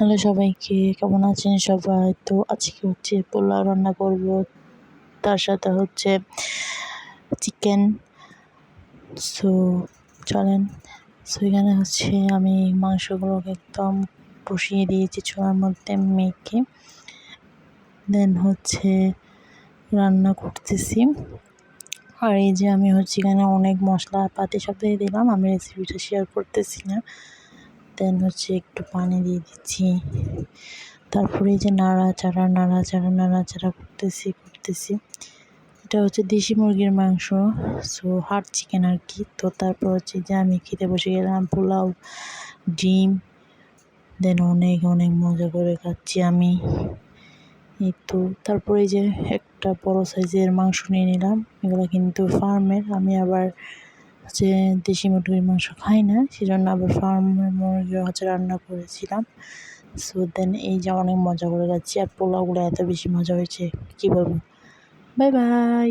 Hello সবাইকে, কেমন আছেন সবাই? তো আজকে হচ্ছে পোলাও রান্না করব, তার সাথে হচ্ছে চিকেন। সো চলেন। এখানে হচ্ছে আমি মাংসগুলোকে একদম বসিয়ে দিয়েছি চুলার মধ্যে মেখে, দেন হচ্ছে রান্না করতেছি। আর এই যে আমি হচ্ছে এখানে অনেক মশলা পাতি সব দিয়ে দিলাম, আমি রেসিপিটা শেয়ার করতেছি না। দেন হচ্ছে একটু পানি দিয়ে দিচ্ছি, তারপরে এই যে নাড়াচাড়া করতেছি। এটা হচ্ছে দেশি মুরগির মাংস, হার্ড চিকেন আর কি। তো তারপর হচ্ছে যে আমি খেতে বসে গেলাম পোলাও, ডিম, দেন অনেক অনেক মজা করে খাচ্ছি আমি। এই তো তারপরে যে একটা বড় সাইজের মাংস নিয়ে নিলাম, এগুলো কিন্তু ফার্মের। আমি আবার হচ্ছে দেশি মুরগির মাংস খাই না, সেজন্য আবার ফার্মের মুরগি হচ্ছে রান্না করেছিলাম। দেন এই যে অনেক মজা করে খাচ্ছি, আর পোলাওগুলো এত বেশি মজা হয়েছে কি বলবো। Bye bye.